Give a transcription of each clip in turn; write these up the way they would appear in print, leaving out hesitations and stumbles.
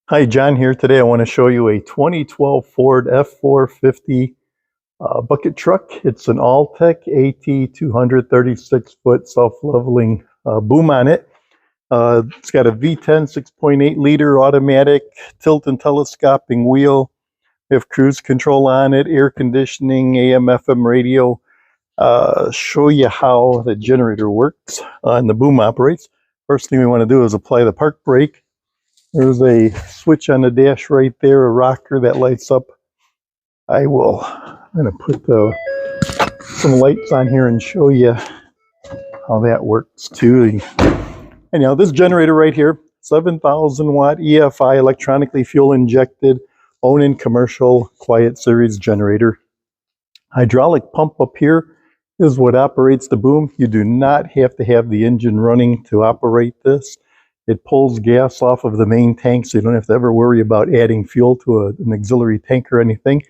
Hi, John here. Today I want to show you a 2012 Ford F450 bucket truck. It's an Altec AT200 36-foot self-leveling boom on it. It's got a V10 6.8 liter automatic tilt and telescoping wheel. We have cruise control on it, air conditioning, AM FM radio. Show you how the generator works and the boom operates. First thing we want to do is apply the park brake. There's a switch on the dash right there, a rocker that lights up. I'm going to put some lights on here and show you how that works too. And this generator right here, 7,000 watt EFI, electronically fuel injected, own-in commercial quiet series generator. Hydraulic pump up here is what operates the boom. You do not have to have the engine running to operate this. It pulls gas off of the main tank, so you don't have to ever worry about adding fuel to an auxiliary tank or anything.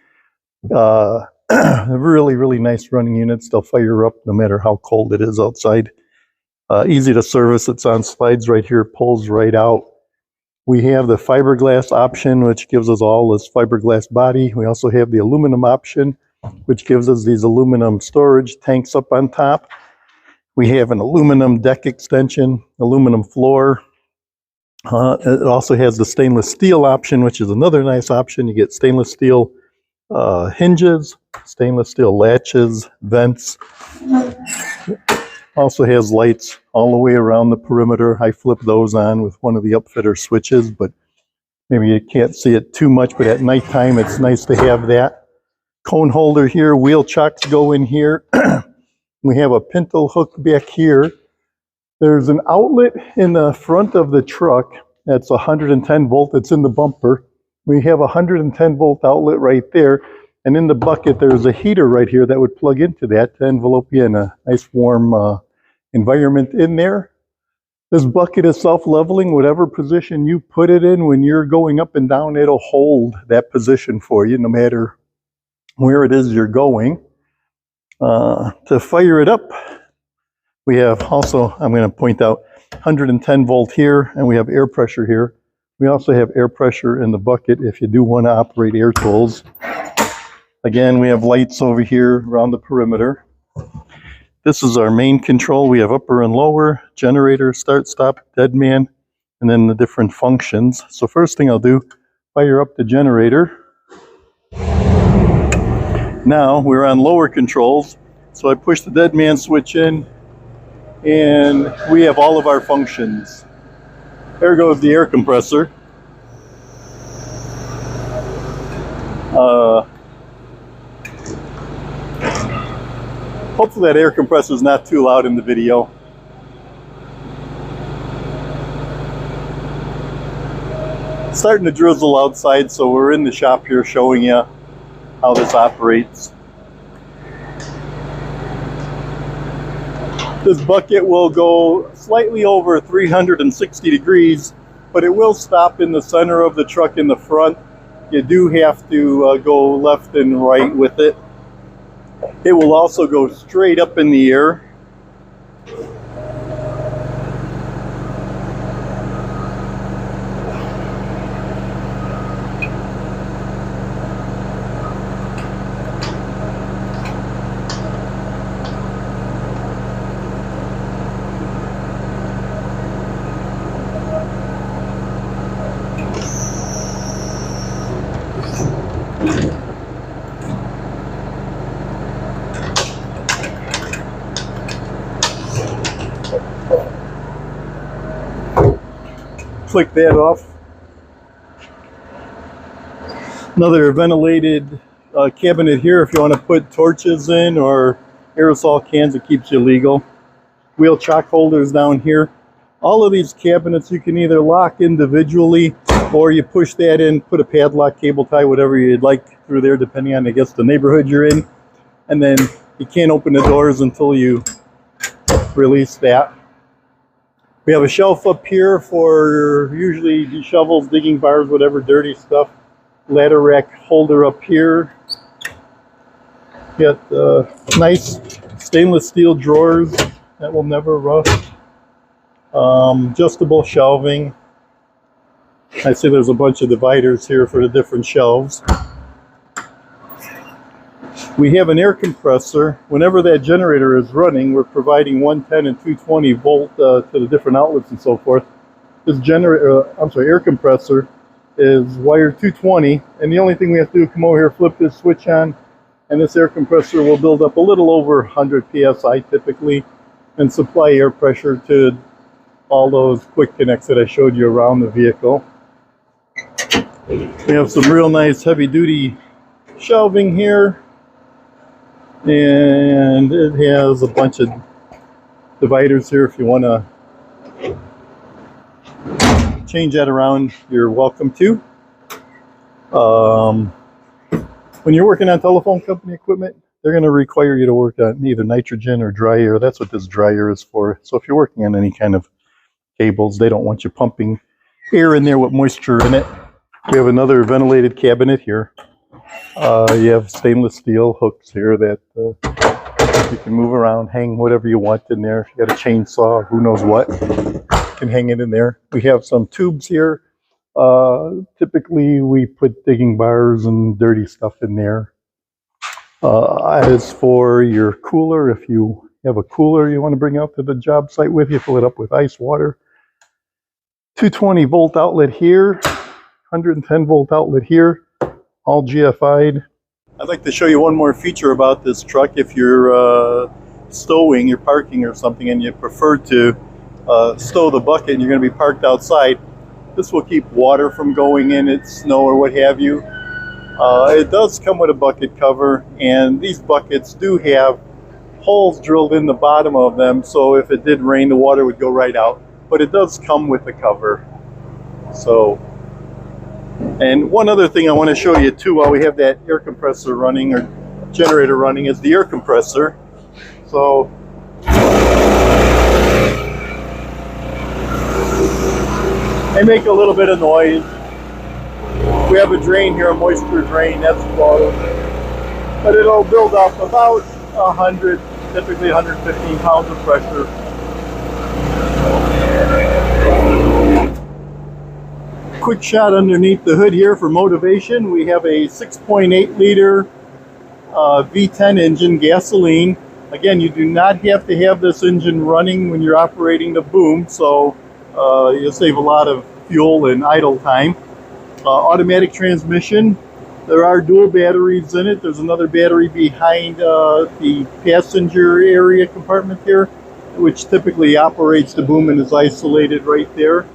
Really, really nice running units. They'll fire up no matter how cold it is outside. Easy to service. It's on slides right here. Pulls right out. We have the fiberglass option, which gives us all this fiberglass body. We also have the aluminum option, which gives us these aluminum storage tanks up on top. We have an aluminum deck extension, aluminum floor. It also has the stainless steel option, which is another nice option. You get stainless steel hinges, stainless steel latches, vents. Also has lights all the way around the perimeter. I flip those on with one of the upfitter switches, but maybe you can't see it too much, but at nighttime it's nice to have that. Cone holder here, wheel chocks go in here. We have a pintle hook back here. There's an outlet in the front of the truck that's 110 volt. It's in the bumper. We have a 110 volt outlet right there. And in the bucket, there's a heater right here that would plug into that to envelope you in a nice warm environment in there. This bucket is self-leveling. Whatever position you put it in when you're going up and down, it'll hold that position for you no matter where it is you're going. To fire it up, we have also, I'm going to point out, 110 volt here, and we have air pressure here. We also have air pressure in the bucket if you do want to operate air tools. Again, we have lights over here around the perimeter. This is our main control. We have upper and lower, generator, start, stop, dead man, and then the different functions. So first thing I'll do, fire up the generator. Now we're on lower controls. So I push the dead man switch in, and we have all of our functions. There goes the air compressor. Hopefully that air compressor is not too loud in the video. It's starting to drizzle outside, so we're in the shop here showing you how this operates. This bucket will go slightly over 360 degrees, but it will stop in the center of the truck in the front. You do have to go left and right with it. It will also go straight up in the air. Click that off. Another ventilated cabinet here if you want to put torches in or aerosol cans. It keeps you legal. Wheel chock holders down here. All of these cabinets you can either lock individually or you push that in, put a padlock, cable tie, whatever you'd like through there depending on, I guess, the neighborhood you're in. And then you can't open the doors until you release that. We have a shelf up here for usually shovels, digging bars, whatever dirty stuff. Ladder rack holder up here. Got nice stainless steel drawers that will never rust. Adjustable shelving. I see there's a bunch of dividers here for the different shelves. We have an air compressor. Whenever that generator is running, we're providing 110 and 220 volt to the different outlets and so forth. This air compressor is wired 220, and the only thing we have to do is come over here, flip this switch on, and this air compressor will build up a little over 100 psi typically and supply air pressure to all those quick connects that I showed you around the vehicle. We have some real nice heavy duty shelving here, and it has a bunch of dividers here. If you want to change that around, you're welcome to. When you're working on telephone company equipment, they're going to require you to work on either nitrogen or dry air. That's what this dry air is for. So if you're working on any kind of cables, they don't want you pumping air in there with moisture in it. We have another ventilated cabinet here. You have stainless steel hooks here that you can move around, hang whatever you want in there. If you got a chainsaw, who knows what, you can hang it in there. We have some tubes here. Typically we put digging bars and dirty stuff in there. As for your cooler, if you have a cooler you want to bring out to the job site with you, fill it up with ice water. 220 volt outlet here, 110 volt outlet here, all GFI'd. I'd like to show you one more feature about this truck. If you're stowing, you're parking or something, and you prefer to stow the bucket and you're going to be parked outside, this will keep water from going in it, snow or what have you. It does come with a bucket cover, and these buckets do have holes drilled in the bottom of them, so if it did rain, the water would go right out. But it does come with the cover. So, and one other thing I want to show you too, while we have that air compressor running or generator running, is the air compressor. So they make a little bit of noise. We have a drain here, a moisture drain, that's closed. But it'll build up about 100, typically 115 pounds of pressure. Quick shot underneath the hood here for motivation. We have a 6.8 liter V10 engine, gasoline. Again, you do not have to have this engine running when you're operating the boom, so you'll save a lot of fuel and idle time. Automatic transmission. There are dual batteries in it. There's another battery behind the passenger area compartment here, which typically operates the boom and is isolated right there.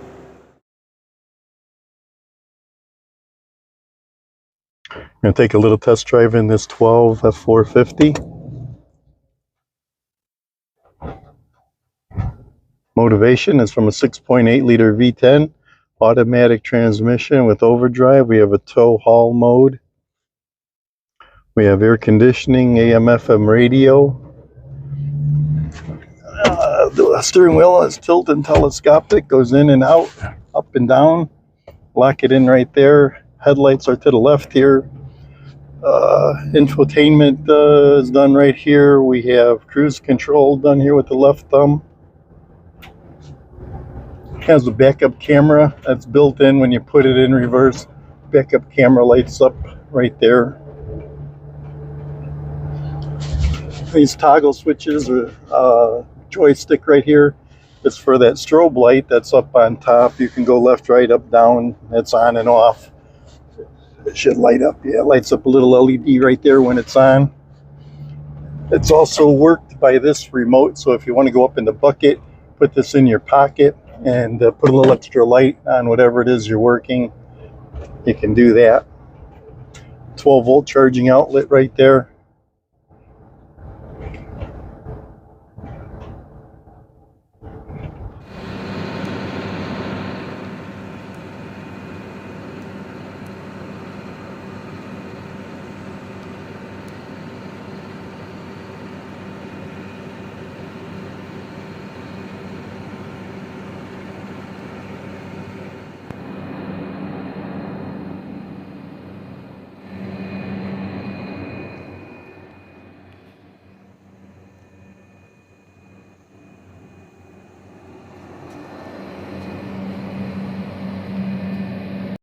I'm going to take a little test drive in this 12 F450. Motivation is from a 6.8 liter V10. Automatic transmission with overdrive. We have a tow haul mode. We have air conditioning, AM FM radio. The steering wheel is tilt and telescopic, goes in and out, up and down. Lock it in right there. Headlights are to the left here. Infotainment is done right here. We have cruise control done here with the left thumb. Has a backup camera that's built in when you put it in reverse. Backup camera lights up right there. These toggle switches are joystick right here. It's for that strobe light that's up on top. You can go left, right, up, down. It's on and off. It should light up. Yeah, it lights up a little LED right there when it's on. It's also worked by this remote, so if you want to go up in the bucket, put this in your pocket and put a little extra light on whatever it is you're working, you can do that. 12 volt charging outlet right there.